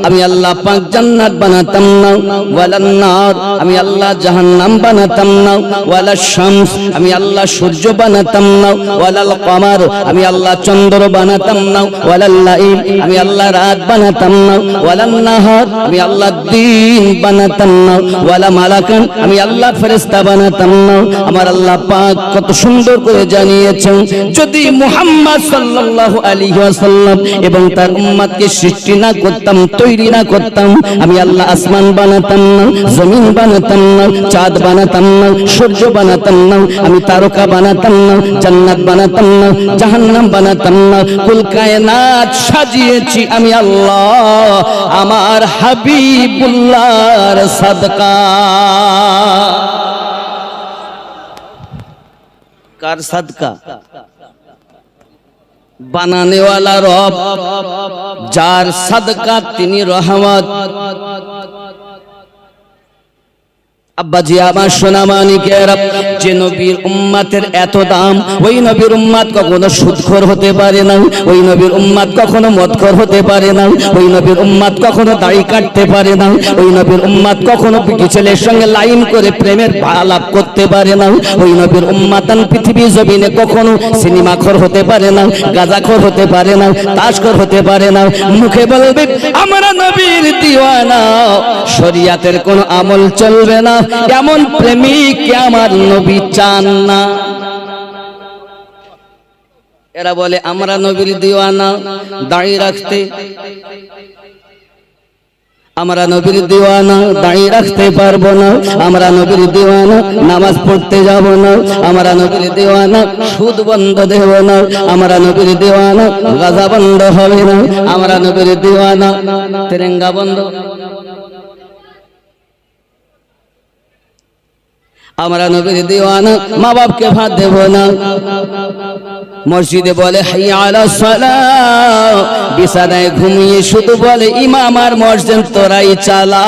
আমি আল্লাহ পাক জান্নাত বানাতাম না, ওয়ালান নার আমি আল্লাহ জাহান্নাম বানাতাম না, ওয়ালাশ শামস আমি আল্লাহ সূর্য বানাতাম না, ওয়ালাল কমার আমি আল্লাহ চন্দ্র বানাতাম না, ওয়ালাল লাইল আমি আল্লাহ রাত বানাতাম না, ওয়ালান নাহার আমি আল্লাহ দিন বানাতাম না, ওয়ালা মালাকান আমি আল্লাহ ফেরেশতা বানাতাম না। আমার আল্লাহ পাক কত সুন্দর করে জানিয়েছেন, যদি মুহাম্মদ সাল্লাল্লাহু আলাইহি ওয়াসাল্লাম এবং তার উম্মতকে সৃষ্টি না করতাম, তৈরি না করতাম, আমি আল্লাহ আসমান বানাতাম না, জমিন বানাতাম না, চাঁদ বানাতাম না, সূর্য বানাতাম না, আমি তারকা বানাতাম না, জান্নাত বানাতাম না, জাহান্নাম বানাতাম না। কুল কায়নাত সাজিয়েছি আমি আল্লাহ আমার হাবিবুল্লাহর সাদকা। কার সাদকা? বানানে ওয়ালা রব, যার সাদকা তিনি রহমত। আব্বাজি আমার সোনা মানিকেরা, যে নবীর উম্মতের এত দাম, ওই নবীর উম্মত কখনো সুদখোর হতে পারে না, ওই নবীর উম্মত কখনো মদখোর হতে পারে না, ওই নবীর উম্মত কখনো দাড়ি কাটতে পারে না, ওই নবীর উম্মত কখনো পিটি ছেলের সঙ্গে লাইন করে প্রেমের আলাপ করতে পারে না, ওই নবীর উম্মতান পৃথিবী জমিনে কখনো সিনেমাখোর হতে পারে না, গাঁজাখোর হতে পারে না, তাসখোর হতে পারে না। মুখে বলবে আমরা নবীর দিওয়ানা, শরিয়াতের কোনো আমল চলবে না, এমন প্রেমিক আমার নবী চান না। এরা বলে আমরা নবীর দিওয়ানা, দাড়ি রাখতে, আমরা নবীর দিওয়ানা, দাড়ি রাখতে পারবো না, আমরা নবীর দিওয়ানা, নামাজ পড়তে যাব না, আমরা নবীর দিওয়ানা, সুদ বন্ধ দেব না, আমরা নবীর দিওয়ানা, গাঁজা বন্ধ হবে না, আমরা নবীর দিওয়ানা, তেরেঙ্গা বন্ধ, আমরা নবীর দিওয়ানা, মা বাপকে ভাত দেব না। মসজিদে বলে হাইয়া আলাস সালাহ, বিছানায় ঘুমিয়ে শুধু বলে ইমাম আর মুয়াজ্জিন তোরাই চালা,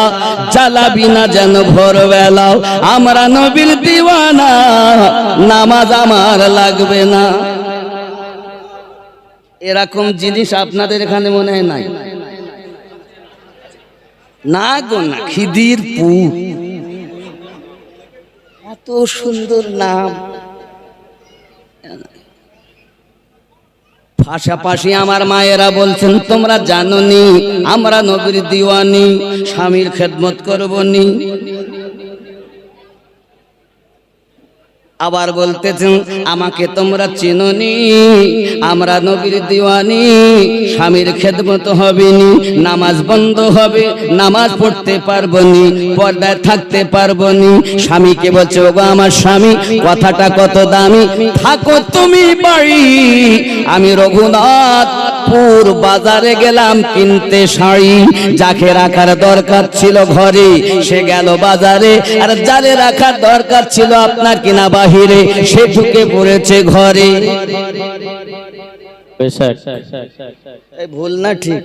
চালাবি না যেন ভোরবেলা। আমরা নবীর দিওয়ানা, নামাজ আমার লাগবে না। এরকম জিনিস আপনাদের এখানে মনে হয় নাই? না গো না, খিদিরপুর, এত সুন্দর নাম। পাশাপাশি আমার মায়েরা বলছেন তোমরা জানোনি আমরা নবীর দিওয়ানি, স্বামীর খেদমত করবনি। আবার বলতেছেন আমাকে তোমরা চিনোনি, আমরা নবীর দিওয়ানি, স্বামীর খেদমত হবেনি, নামাজ বন্ধ হবে, নামাজ পড়তে পারবনি, পর্দায় থাকতে পারবনি। স্বামীকে বলছে ওগো আমার স্বামী, কথাটা কত দামি, থাকো তুমি বাড়ি, আমি রঘুনাথপুর বাজারে গেলাম কিনতে শাড়ি। যাকে রাখার দরকার ছিল ঘরে সে গেল বাজারে, আর যারে রাখার দরকার ছিল আপনার কিনা বাহিরে সে ঢুকে পড়েছে ঘরে। ভুল না ঠিক?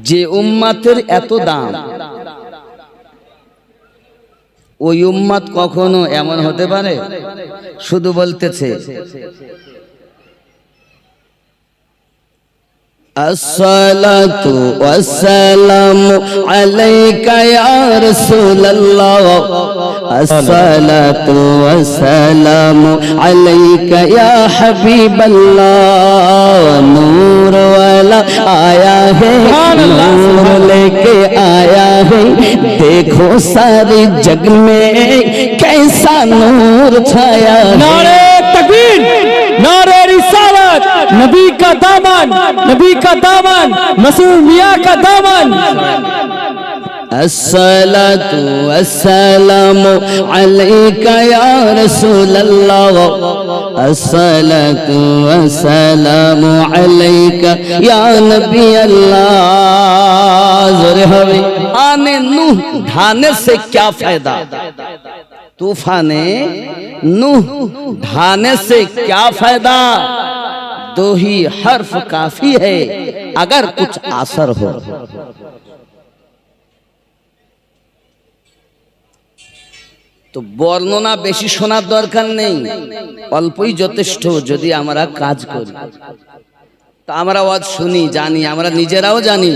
যে উম্মতের এত দাম, ওই উম্মত কখনো এমন হতে পারে? শুধু বলতেছে আসসালাতু ওয়াসসালামু আলাইকা ইয়া রাসূলুল্লাহ, আসসালাতু ওয়াসসালামু আলাইকা ইয়া হাবিবাল্লাহ। নূর ওয়ালা আয়া হে, নূর लेके आया है, देखो सारे जग में कैसा नूर छाया है। नारे तकबीर, नारे रिसालत, नबी का दामन, नबी का दामन, मसूद मियां का दामन। अस्सलातु वस्सलामु अलैका या रसूलल्लाह, अस्सलातु वस्सलामु अलैका या नबी अल्लाह। जोरे हवे आने नूह ढाने से क्या फायदा, तूफाने नूह ढाने से क्या फायदा, दो ही हर्फ काफी है अगर कुछ असर हो। তো বর্ণনা বেশি শোনার দরকার নেই, অল্পই যথেষ্ট যদি আমরা কাজ করি। তা আমরা ওয়াজ শুনি, জানি, আমরা নিজেরাও জানি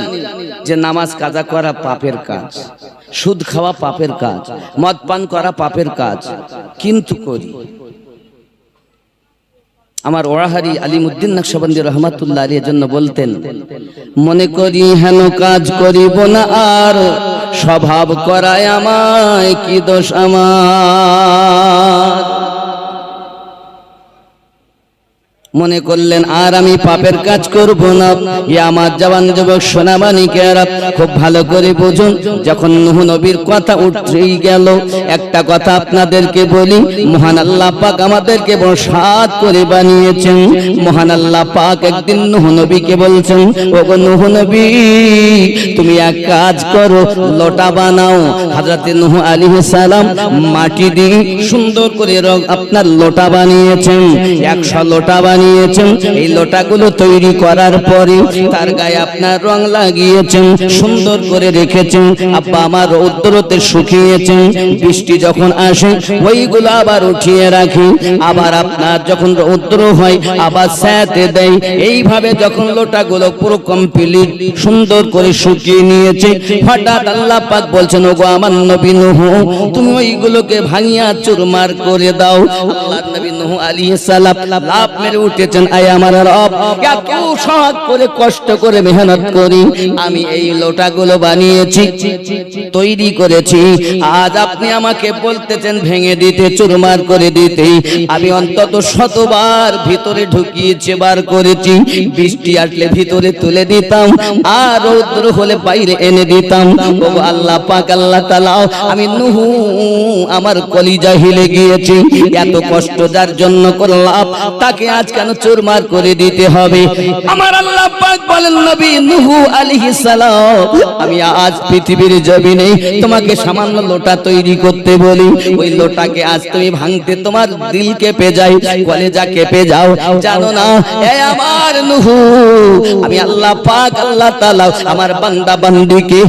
যে নামাজ কাজা করা পাপের কাজ, সুদ খাওয়া পাপের কাজ, মদ পান করা পাপের কাজ, কিন্তু করি। আমার ওয়াহারি আলিমউদ্দিন নকশবন্দি রহমাতুল্লাহ আলাইহির জন্য বলতেন, মনে করি হেন কাজ করিব না আর, স্বভাব করায় আমায় কি দোষ আমার। মনে করলেন আর আমি পাপের কাজ করব না। আমার জওয়ান যুবক সোনামানিকেরা খুব ভালো করে বুঝুন, যখন নূহ নবীর কথা উঠেই গেল, একটা কথা আপনাদেরকে বলি, মহান আল্লাহ পাক আমাদেরকে বড় সাত করে বানিয়েছেন। মহান আল্লাহ পাক একদিন নূহ নবীকে বলছেন, ওগো নূহ নবী, তুমি এক কাজ করো, লোটা বানাও। হযরতে নূহ আলাইহিস সালাম মাটি দিয়ে সুন্দর করে আপনার লোটা বানিয়েছেন, 100 লোটা বানিয়েছেন। এই লোটাগুলো তৈরি করার পরে তার গায়ে আপনার রং লাগিয়েছেন, সুন্দর করে রেখেছেন। আব্বা আমার রৌদ্রতে শুকিয়েছেন, বৃষ্টি যখন আসে ওইগুলো আবার উঠিয়ে রাখি, আবার আপনার যখন রৌদ্র হয় আবার ছায়াতে দেয়। এইভাবে যখন লোটাগুলো পুরো কমপ্লিট সুন্দর করে শুকিয়ে নিয়েছে, হঠাৎ আল্লাহ পাক বলছেন, ওগো আমার নবী নূহ, তুমি ওইগুলোকে ভাঙিয়া চুরমার করে দাও। আল্লাহর নবী নূহ আলাইহিস সালাম লাফ মেরে উঠেছেন, আয় আমার রব, এত শখ করে কষ্ট করে মেহনত করি আমি এই লোটাগুলো বানিয়েছি, তৈরি করেছি, আজ আপনি আমাকে বলতেছেন ভেঙে দিতে, চুরমার করে দিতে। আমি অন্তত 100 বার ভিতরে ঢুকিয়েছি, বার করেছি, বৃষ্টি আসলে ভিতরে তুলে দিতাম, আর রৌদ্র হলে বাইরে এনে দিতাম। ও আল্লাহ পাক, আল্লাহ তাআলা, আমি নূহ আমার কলিজা হিলে গিয়েছি, এত কষ্ট যার জন্য করলাম তাকে আজ কেন চুরমার করে দিতে হবে? আমার আল্লাহ পাক বলেন, নবী নূহ আলাইহিস সালাম, আমি আজ পৃথিবীর জমিনে তোমাকে সামান্য লোটা তৈরি করতে বলি, ওই লোটাকে আজ তুমি ভাঙতে তোমার দিল কেঁপে যায়, কলেজা কেঁপে যাও। জানো না এ আমার নূহ, আমি আল্লাহ পাক, আল্লাহ তাআলা আমার বান্দা বান্দিকে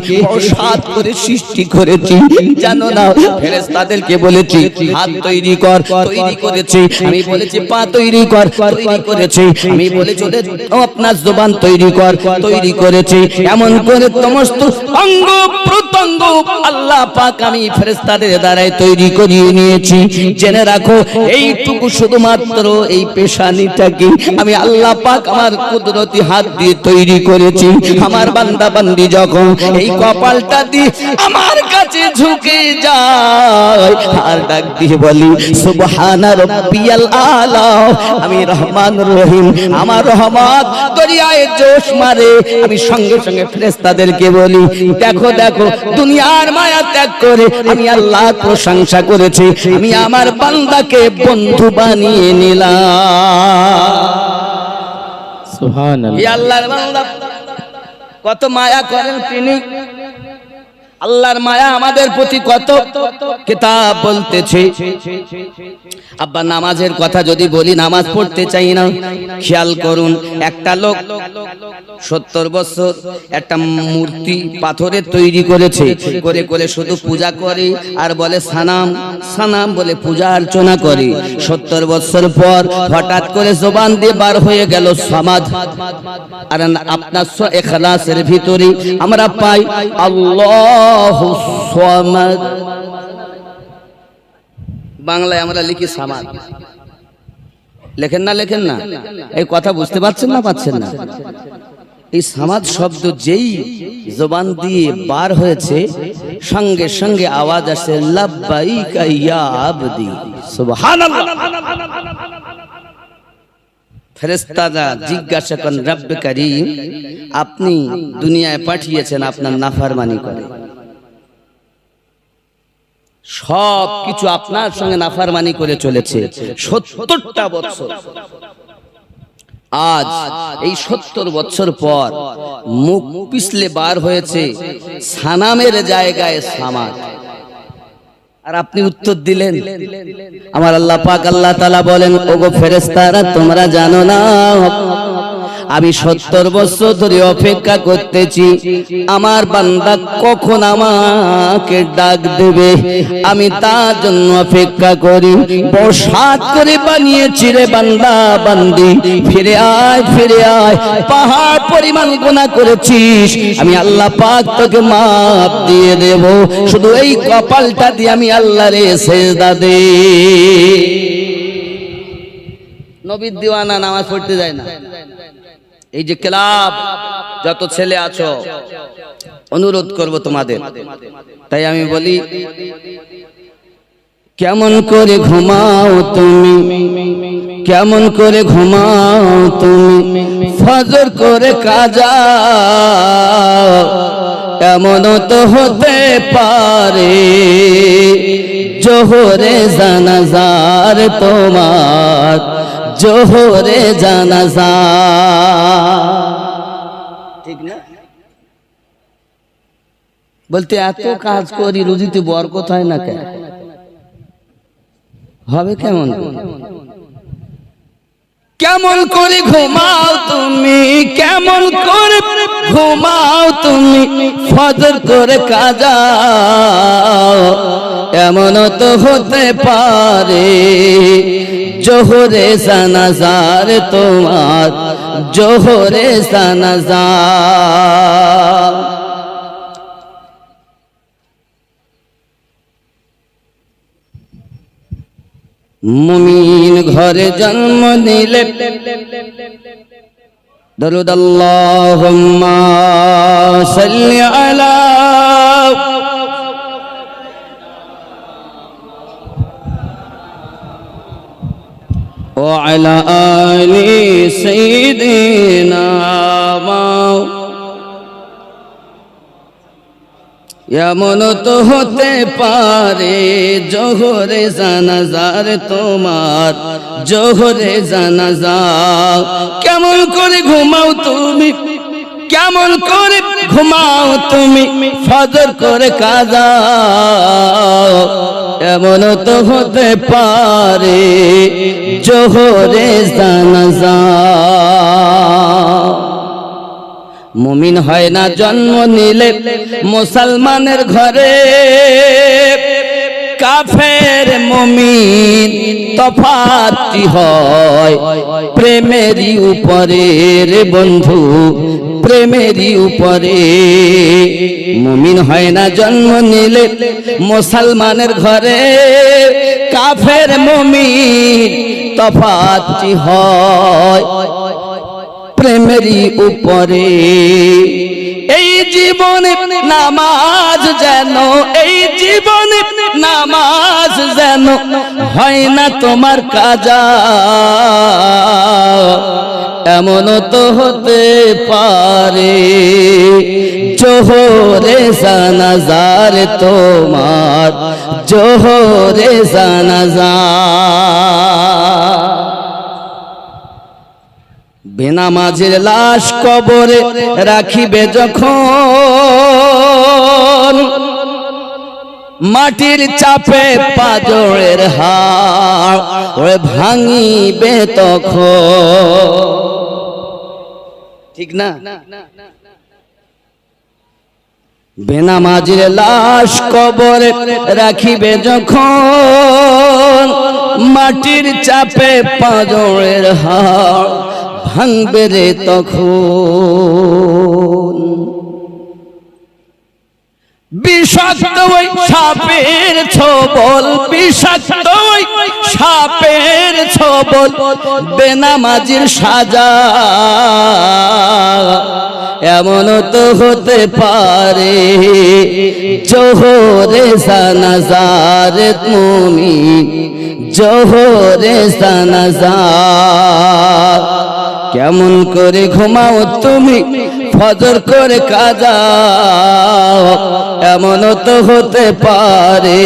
সাত করে সৃষ্টি করেছি। জানো না ফেরেশতাদেরকে বলেছি হাত তৈরি কর, তৈরি করেছি। আমি বলেছি পা তৈরি কর, তৈরি করেছি। আমি বলেছি ওদের আপনার জবান তৈরি কর, তৈরি করেছি। এমন করে সমস্ত অঙ্গ প্রত্যঙ্গ আল্লাহ পাক আমি ফেরেশতাদের দ্বারাই তৈরি করিয়ে নিয়েছি। জেনে রাখো, এইটুকু শুধুমাত্র এই পেশানিটাকে আমি আল্লাহ পাক আমার কুদরতি হাত দিয়ে তৈরি করেছি। আমার বান্দা বান্দি যখন এই কপালটা দিয়ে আমার কাছে ঝুঁকে যায় আর ডাক দিয়ে বলি সুবহানা রাব্বিয়াল আলা, আমি রহমানুর রহিম, আমার রহমত দরিয়ায় জোশ মারে, আমি সঙ্গে সঙ্গে ফেরেশতাদেরকে বলি, দেখো দেখো, দুনিয়ার মায়া ত্যাগ করে আমি আল্লাহর প্রশংসা করেছি, আমি আমার বান্দাকে বন্ধু বানিয়ে নিলাম। সুবহানাল্লাহ। এই আল্লাহর বান্দা কত মায়া করেন তিনি। আল্লাহর মায়া আমাদের প্রতি কত। কিতাব বলতেছে, আব্বা নামাজের কথা যদি বলি, নামাজ পড়তে চাই না। খেয়াল করুন, একটা লোক 70 বছর একটা মূর্তি পাথরের তৈরি করেছে, করে করে শুধু পূজা করে আর বলে সানাম সানাম বলে পূজা অর্চনা করে। 70 বছর পর হঠাৎ করে জবান দিয়ে বার হয়ে গেল সামাদ। আর আপনার ইখলাসের ভিতরে আমরা পাই আল্লাহুস সামাদ, বাংলায় আমরা লিখি সামাদ। লেখেন না, লেখেন না, এই কথা বুঝতে পারছেন না, পাচ্ছেন না? এই সামাদ শব্দ যেই জবান দিয়ে বার হয়েছে, সঙ্গে সঙ্গে আওয়াজ আসে লাব্বাইকা ইয়া আবদি, সুবহানাল্লাহ। ফেরেশতারা জিজ্ঞাসা করেন, রব্বে কারীম, আপনি দুনিয়ায় পাঠিয়েছেন আপনার নাফরমানি করে, সব কিছু আপনার সঙ্গে নাফরমানি করে চলেছে 70টা বছর। আজ এই 70 বছর পর মুখ পিছলে বার হয়েছে সানামের জায়গায় সামাদ। আর আপনি উত্তর দিলেন। আমার আল্লাহ পাক আল্লাহ তাআলা বলেন, ওগো ফেরেশতারা, তোমরা জানো না আমি 70 বছর ধরে অপেক্ষা করতেছি আমার বান্দা কখন আমাকে ডাক দেবে, আমি তার জন্য অপেক্ষা করি। বসাত করে বানিয়েছি রে বান্দা বান্দি, ফিরে আয় ফিরে আয়। পাহাড় পরিমাণ গুনাহ করেছিস, আমি আল্লাহ পাক তোকে মাফ দিয়ে দেব, শুধু এই কপালটা দিয়ে আমি আল্লাহরে সেজদা দে। নবীর দিওয়ানা নামাজ পড়তে যায় না। এই যে ক্লাব যত ছেলে আছো, অনুরোধ করব তোমাদের, তাই আমি বলি কেমন করে ঘুমাও তুমি, কেমন করে ঘুমাও তুমি, ফজর করে কাজা এমনও তো হতে পারে জোহরে জানাজার তোমার, জোহরে জানাজা। ঠিক না? বলতে এত কাজ করি রুজিতে বরকত হয় না কেন? হবে কেমন? কেমন করে ঘুমাও তুমি, কেমন করে ঘুমাও তুমি, ফজর করে কাজা এমনও তো হতে পারে জোহরে জানাজার তোমার, জোহরে জানাজা। মুমিন ঘরে জন্ম নিলে দরুদ আল্লাহুম্মা সাল্লি আলা ওয়া আলা আলি সাইয়্যিদিনা এমন তো হতে পারে জোহরে জানাজার তোমার, জোহরে জানাজা। কেমন করে ঘুমাও তুমি, কেমন করে ঘুমাও তুমি, ফজর করে কাজা এমন তো হতে পারে জোহরে জানাজা। মুমিন হয় না জন্ম নিলে মুসলমানের ঘরে, কাফের মুমিন তফাৎ হয় প্রেমেরই উপরে রে বন্ধু, প্রেমেরই উপরে। মুমিন হয় না জন্ম নিলে মুসলমানের ঘরে, কাফের মুমিন তফাৎ হয় প্রেমেরই উপরে। এই জীবনে নামাজ যেন, এই জীবনে নামাজ যেন হয় না তোমার কাজা এমনও তো হতে পারে জোহরে জানাজার তোমার, জোহরে জানাজা। বেনামাজের লাশ কবরে রাখিবে যখন, মাটির চাপে পাজরের হাড় ওরে ভাঙিবে তখন। ঠিক না? বেনামাজের লাশ কবরে রাখিবে যখন, মাটির চাপে পাজরের হাড় ভাঙবে রে তখন। বিষাক্ত ওই সাপের ছোবল, বিষাক্ত ওই সাপের ছোবল বেনামাজির সাজা এমনও তো হতে পারে জোহরে জানাজার মুমিন, জোহরে জানাজা। কেমন করে ঘুমাও তুমি, ফজর করে কাজা, এমনও তো হতে পারে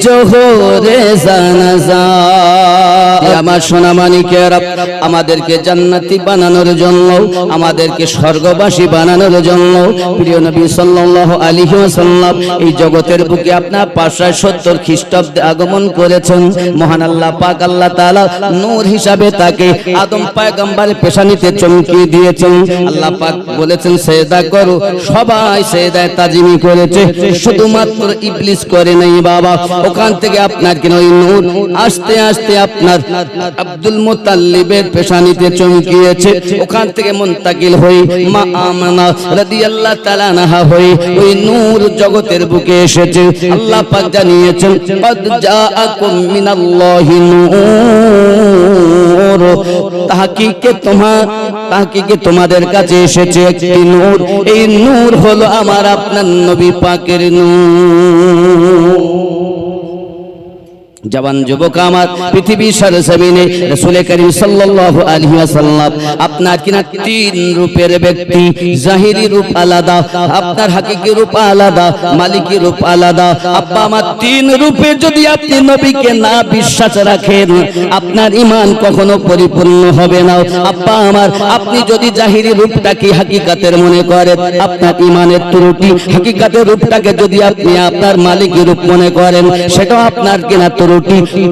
জোহরে জানাজা। আমার সোনা মানিকেরা, আমাদেরকে জান্নাতি বানানোর জন্য, আমাদেরকে স্বর্গবাসী বানানোর জন্য প্রিয় নবী সাল্লাল্লাহু আলাইহি ওয়াসাল্লাম এই জগতের বুকে আপনার 570 খ্রিস্টাব্দে আগমন করেছেন। মহান আল্লাহ পাক আল্লাহ তাআলা নূর হিসাবে তাকে আদম পয়গম্বরের পেশানিতে চমকিয়ে দিয়েছেন। আল্লাহ পাক বলেছেন সেজদা করো, সবাই সেজদায় তাজিমি করেছে, শুধুমাত্র ইবলিস করে নাই বাবা। ওখান থেকে আপনার কেন ওই নূর আস্তে আস্তে আপনার আব্দুল মুত্তালিবের পেশানিতে চমকিয়েছে। ওখান থেকে মুনতাকিল হয়ে মা আমানা রাদিয়াল্লাহু তাআলা আনহা হয়ে ওই নূর জগতের বুকে এসেছে। আল্লাহ পাক জানিয়েছেন কদ জাআকুম মিনাল্লাহি নূর, তাহকিকে তোমাদের কাছে এসেছে একটি নূর। এই নূর হলো আমার আপনার নবী পাকের নূর। জওয়ান যুবক আমার, পৃথিবীর সরজমিনে রাসূল করিম সাল্লাল্লাহু আলাইহি ওয়াসাল্লাম আপনার কিনা তিন রূপের ব্যক্তি। জাহিরি রূপ আলাদা, আপনার হাকিকি রূপ আলাদা, মালিকি রূপ আলাদা। আব্বা আমার তিন রূপে যদি আপনি নবীকে না বিশ্বাস রাখেন, আপনার ঈমান কখনো পরিপূর্ণ হবে না। আব্বা আমার, আপনি যদি জাহিরি রূপটাকে হাকিকাতের মনে করেন, আপনার ঈমানের ত্রুটি। হাকিকাতের রূপটাকে যদি আপনি আপনার মালিকি রূপ মনে করেন, সেটাও আপনার কিনা ত্রুটি।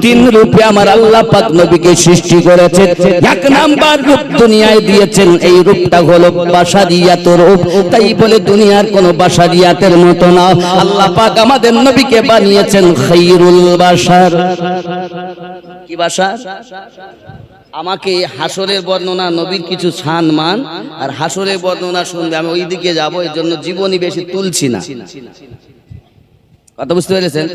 তিন রূপে আমার আল্লাহ পাক নবীকে সৃষ্টি করেছেন। এক নাম্বার রূপ দুনিয়ায় দিয়েছেন, এই রূপটা হলো বাশারিয়াত রূপ। তাই বলে দুনিয়ার কোন বাশারিয়াতের মতো না, আল্লাহ পাক আমাদের নবীকে বানিয়েছেন খায়রুল বাশার। কি বাশার? আমাকে হাসরের বর্ণনা, নবীর কিছু শান মান আর হাসরের বর্ণনা শুনবে, আমি ওই দিকে যাবো, এর জন্য জীবনী বেশি তুলছি না। কথা বুঝতে পেরেছেন?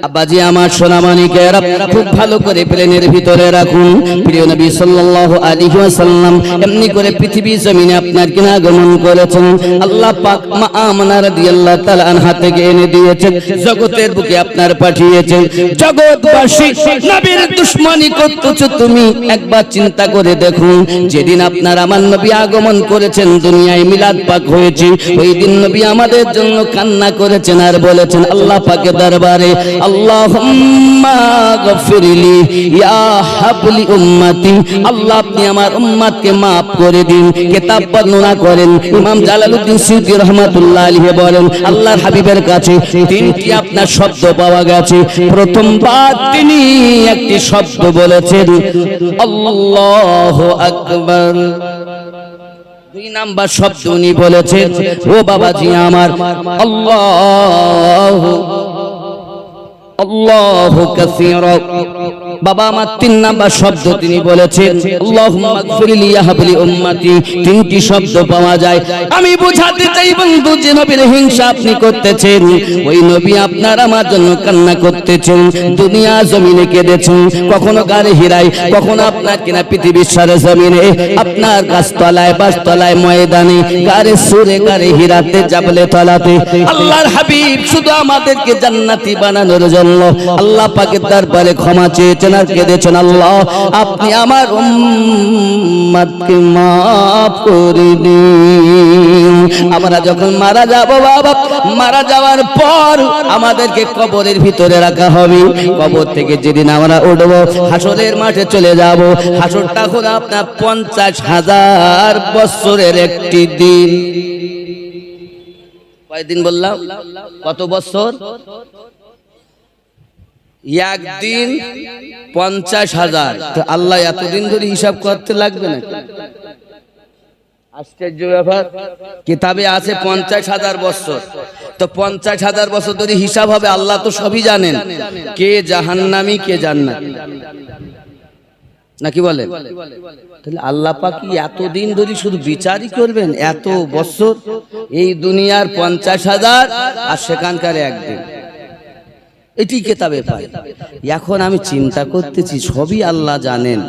আব্বাজি আমার সোনা মানিকেরা, খুব ভালো করে প্লেনের ভিতরে রাখুন। প্রিয় নবী সাল্লাল্লাহু আলাইহি ওয়াসাল্লাম এমনি করে পৃথিবীর জমিনে আপনার কিনা আগমন করেছেন। আল্লাহ পাক মা আমানা রাদিয়াল্লাহু তাআলা আনহা থেকে এনে দিয়েছেন, জগতের বুকে আপনার পাঠিয়েছেন। জগৎবাসী নবীর দুশমনি করতেছো তুমি, একবার চিন্তা করে দেখুন। যেদিন আপনার আমার নবী আগমন করেছেন, দুনিয়ায় মিলাদ পাক হয়েছে, ওই দিন নবী আমাদের জন্য কান্না করেছেন আর বলেছেন আল্লাহ পাকে দরবারে, আল্লাহুম্মা গফিরলি ইয়া হাবলি উম্মতি, আল্লাহ আপনি আমার উম্মতকে maaf করে দিন। কিতাব বর্ণনা করেন ইমাম জালালউদ্দিন সুয়ুতী রাহমাতুল্লাহ আলাইহি বলেন, আল্লাহর হাবিবের কাছে তিনটি আপনার শব্দ পাওয়া গেছে। প্রথমবার তিনি একটি শব্দ বলেছেন আল্লাহু আকবার। দুই নাম্বার শব্দ উনি বলেছেন ও বাবাজি আমার আল্লাহু কাসীরা। বাবা আমার তিন নাম্বার শব্দ তিনি বলেছেন আল্লাহুম্মা গফিরলি ইয়া হাবলি উম্মতি। তিনটি শব্দ পাওয়া যায়। আমি বুঝাতে চাই বন্ধু, যে নবীর হিংসা আপনি করতেছেন, ওই নবী আপনার আমার জন্য কান্না করতেছেন, দুনিয়া জমিনে কেঁদেছেন, কখনো গারে হিরায়, কখনো আপনার কিনা পৃথিবীর সারা জমিনে, আপনার গাছতলায়, বাসতলায়, ময়দানে, গারে সুরে, গারে হিরাতে, জাবলে তলাতে। আল্লাহর হাবিব শুধু আমাদেরকে জান্নাতি বানানোর জন্য আল্লাহ পাকের দরবারে ক্ষমা চেয়েছেন আর কেঁদেছেন, আল্লাহ আপনি আমার উম্মতকে maaf করে দিন। আমরা যখন মারা যাব বাবা, মারা যাওয়ার পর আমাদেরকে কবরের ভিতরে রাখা হবে। কবর থেকে যেদিন আমরা উঠব, হাসরের মাঠে চলে যাব। হাসরটা হলো আপনার 50,000 বছরের একটি দিন। কয়দিন বললাম? কত বছর? একদিন 50,000। তো আল্লাহ এতদিন ধরে হিসাব করতে লাগবে না? আশ্চর্য ব্যাপার। কিতাবে আছে 50,000 বছর। তো 50,000 বছর ধরে হিসাব হবে। আল্লাহ তো সবই জানেন, কে জাহান্নামী কে জান্নাতি, নাকি বলেন? তাহলে আল্লাহ পাক কি এতদিন ধরে শুধু বিচারই করবেন? এত বছর এই দুনিয়ার 50,000 আর সেখানকার একদিন, এটি কিতাবে পাই। এখন আমি চিন্তা করতেছি, সবই আল্লাহ জানেন,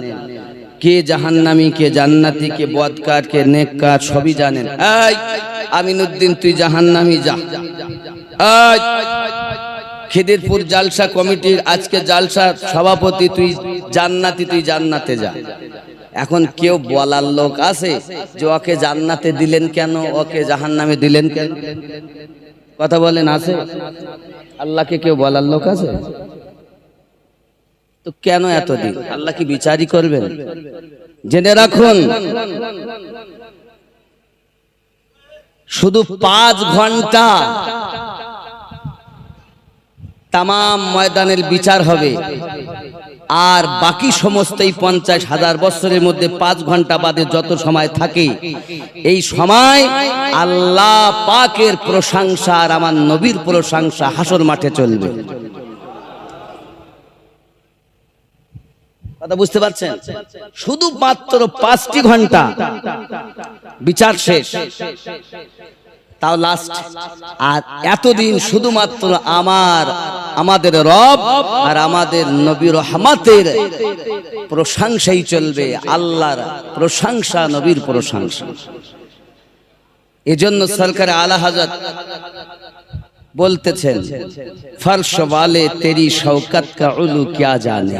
কে জাহান্নামী কে জান্নাতি, কে বদকার কে নেককার, সবই জানেন। এই আমিনুদ্দিন তুই জাহান্নামী যা। এই খিদিরপুর জালসা কমিটির আজকে জালসার সভাপতি তুই জান্নাতি, তুই জান্নাতে যা। এখন কেউ বলার লোক আছে যে ওকে জান্নাতে দিলেন কেন, ওকে জাহান্নামে দিলেন কেন? কথা বলেন, আছে? আল্লাহকে কেউ বলার লোক আছে? তো কেন এতদিন? আল্লাহ কি বিচারই করবেন? জেনে রাখুন, শুধু 5 ঘন্টা তামাম ময়দানের বিচার হবে, আর বাকি সমস্ত এই 50,000 বছরের মধ্যে 5 ঘন্টা বাদে যত সময় থাকে, এই সময় আল্লাহ পাকের প্রশংসা আর আমার নবীর প্রশংসা হাসর মাঠে চলবে। কথা বুঝতে পারছেন? শুধু মাত্র 5টি ঘন্টা বিচার শেষ, তাও লাস্ট। আর এতদিন শুধুমাত্র আমাদের রব আর আমাদের নবী রহমতের প্রশংসাই চলবে, আল্লাহর প্রশংসা, নবীর প্রশংসা। এজন্য সরকার আলা হযরত বলতেছেন, ফরশ ওয়ালে তেরি শৌকত কা উলু क्या जाने।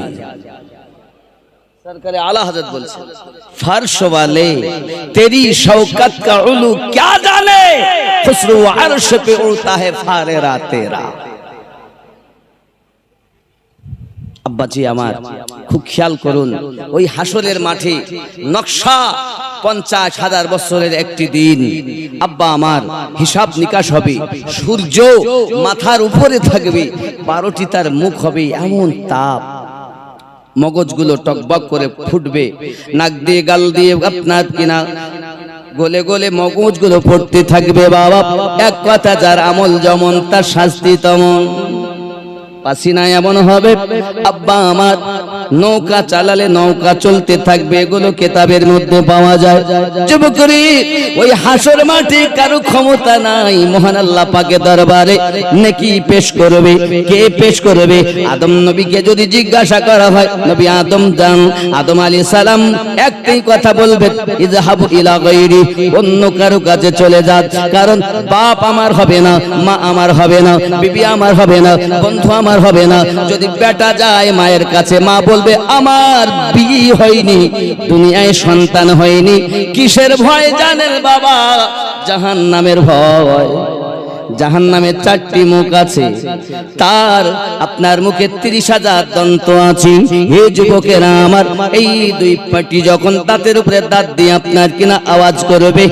सरकार आला हजरत बोलছে, फर्श वाले तेरी शौकत का उलू क्या जाने, खुसरो अर्श पे उड़ता है फारेरा तेरा। আব্বাজি আমার, খুব খেয়াল করুন, ওই হাসরের মাঠে নকশা 50,000 বছরের একটি দিন। আব্বা আমার, হিসাব নিকাশ হবে, সূর্য মাথার উপরে থাকবে, 12টি তার মুখ হবে, এমন তাপ, মগজগুলো টকবক করে ফুটবে, নাক দিয়ে গাল দিয়ে আপনার কিনা গলে গলে মগজগুলো পড়তে থাকবে। বাবা, এক কথা, যার আমল যেমন তার শাস্তি তেমন। পাসিনা এমন হবে, আব্বা আমার, নৌকা চালালে নৌকা চলতে থাকবে, এগুলো কিতাবের মধ্যে পাওয়া যায়। যুবকরি, ওই হাসর মাঠে কারো ক্ষমতা নাই মহান আল্লাহ পাকের দরবারে নেকি পেশ করবে। কে পেশ করবে? আদম নবীকে যদি জিজ্ঞাসা করা হয়, নবী আদম যান, আদম আলাইহিস সালাম একটাই কথা বলবেন, ইযহাবু ইলা গায়রি, অন্য কারো কাছে চলে যান, কারণ বাপ আমার হবে না, মা আমার হবে না, বিবি আমার হবে না, বন্ধু আমার হবে না। যদি বেটা যায় মায়ের কাছে, মা বলবে আমার বিয়ে হয়নি, দুনিয়ায় সন্তান হয়নি। কিসের ভয় জানেন বাবা? জাহান্নামের ভয়। জাহান্নামের 4টি মুখ আছে, তার আপনার মুখে 30,000 দন্ত আছে। হে যুবকেরা আমার, এই 2 পাটি যখন দাঁতের উপরে দাঁত দিয়ে আপনার কিনা আওয়াজ করবে,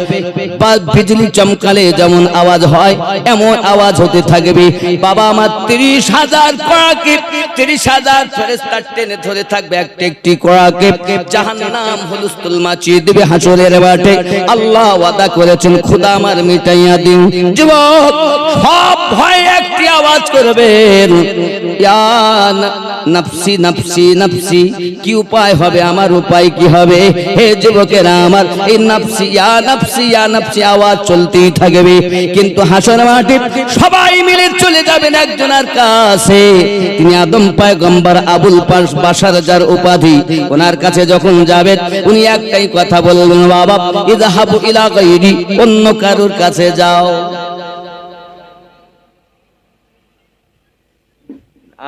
বা বিজলি চমকালে যেমন আওয়াজ হয় এমন আওয়াজ হতে থাকবে। বাবা আমার, 30,000 কড়াকে, 30,000 ফেরেশতা টেনে ধরে থাকবে একটি একটি কড়াকে। জাহান্নাম হুলস্থুল মাচিয়ে দেবে হাসরের মাঠে। আল্লাহ ওয়াদা করেছেন, খোদা আমার মিটাইয়া দিন। যুবক, সব ভয় একটি আওয়াজ করবেন, ইয়া নফসি নফসি নফসি। কি উপায় হবে? আমার উপায় কি হবে? হে যুবকেরা আমার, এই নফসি ইয়া নফসি ইয়া নফসি আওয়াজ চলতেই থাকবে। কিন্তু হাসর মাঠে সবাই মিলে চলে যাবেন একজনের কাছে, তিনি আদম পয়গম্বর আবুল বাশার, যার উপাধি। ওনার কাছে যখন যাবেন, উনি একটাই কথা বলবেন, বাবা ইযহাবু ইলা গায়রি, অন্য কারোর কাছে যাও।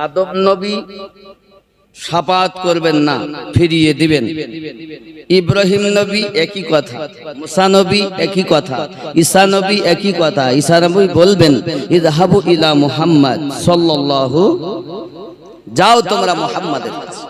আদম নবী শাফাত করবেন না, ফিরিয়ে দিবেন। ইব্রাহিম নবী একই কথা, মুসা নবী একই কথা, ঈসা নবী একই কথা। ঈসা নবী বলবেন, ইযহাবু ইলা মুহাম্মদ সাল্লাল্লাহু, যাও তোমরা মুহাম্মাদের কাছে।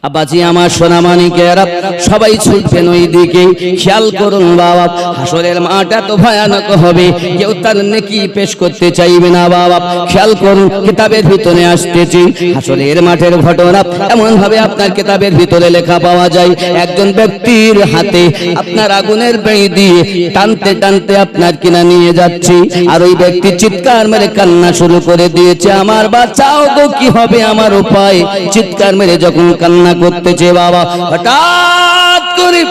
আব্বাজি আমার, সোনামানিকেরা, সবাই ছুটবেন ওই দিকে। খেয়াল করুন বাবা, হাসরের মাঠ এত ভয়ানক হবে, কেউ তার নেকি পেশ করতে চাইবে না। বাবা খেয়াল করুন, কিতাবের ভিতরে আসতেছি হাসরের মাঠের ঘটনা এমন ভাবে আপনার কিতাবের ভিতরে লেখা পাওয়া যায়, একজন ব্যক্তির হাতে আপনার আগুনের বেড়ি দিয়ে টানতে টানতে আপনার কিনা নিয়ে যাচ্ছে, আর ওই ব্যক্তি চিৎকার মেরে কান্না শুরু করে দিয়েছে, আমার বাঁচাও গো, কি হবে আমার উপায়? চিৎকার মেরে যখন কান্না করতেছে, বাবা হঠাৎ করে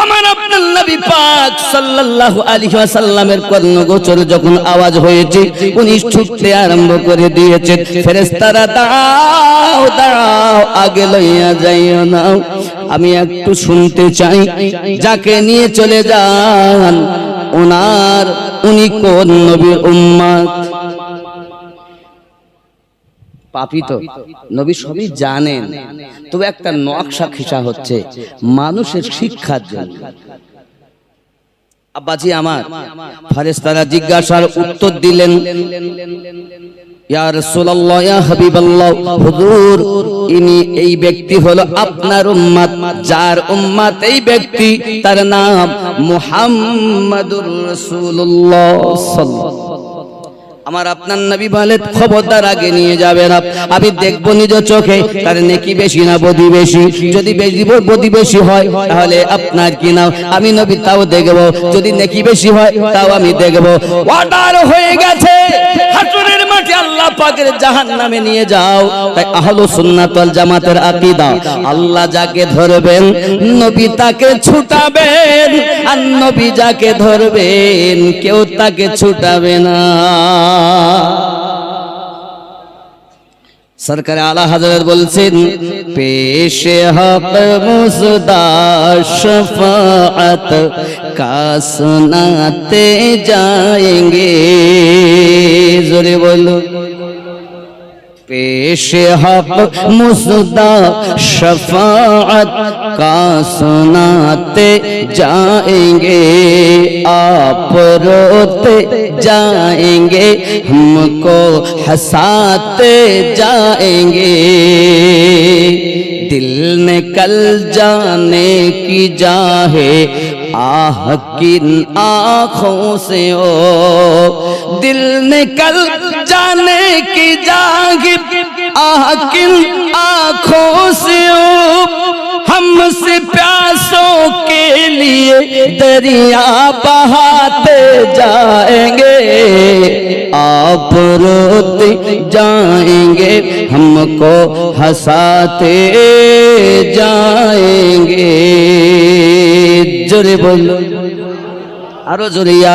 আমার আপনার নবী পাক সাল্লাল্লাহু আলাইহি ওয়াসাল্লামের কর্ণগোচর যখন আওয়াজ হয়েছে, উনি ছুটতে আরম্ভ করে দিয়েছেন। ফেরেশতারা, দাঁড়াও দাঁড়াও, আগে লইয়া যাইও না, আমি একটু শুনতে চাই, যাকে নিয়ে চলে যান উনি কোন নবীর উম্মত? পাপী তো নবী সবই জানেন, তবে একটা নকশা খিসা হচ্ছে মানুষের শিক্ষার জন্য। আব্বাজি আমার, ফেরেশতারা জিজ্ঞাসার উত্তর দিলেন, ইয়া রাসূলুল্লাহ, ইয়া হাবিবাল্লাহ, হুজুর ইনি এই ব্যক্তি হলো আপনার উম্মত, যার উম্মত এই ব্যক্তি, তার নাম মুহাম্মাদুর রাসূলুল্লাহ সাল্লাল্লাহু। আমার আপনার নবী বলে, খবরদার আগে নিয়ে যাবেন, আমি দেখবো নিজ চোখে তার নেকি বেশি না বদি বেশি। যদি বদি বেশি হয় তাহলে আপনার কি নাও, আমি নবী তাও দেখবো। যদি নেকি বেশি হয় তাও আমি দেখবো। অর্ডার হয়ে গেছে, হাসরের মাঠে আল্লাহ পাকের জাহান্নামে নিয়ে যাও। তাই আহলুস সুন্নাত ওয়াল জামাতের আকীদা, আল্লাহ যাকে ধরবেন নবী তাকে ছুটাবেন, আর নবী যাকে ধরবেন কেউ তাকে ছুটাবে না। সরকার আলা হযরত বলছেন, পেশে হক মুসদা শফাআত কা সুনাতে जाएंगे, জোরে বলো। पेशे हक मुसदा शफाअत का सुनाते जाएंगे, आप रोते जाएंगे हमको हंसाते जाएंगे, दिल निकल जाने की जाहे आह किन आँखों से ओ, दिल निकल जाने की जागे आह किन आँखों से ओ, हमसे प्यासों के लिए दरिया बहाते जाएंगे, आप रोते जाएंगे हमको हंसाते जाएंगे। जोरे बोलो, आरो जोरे, या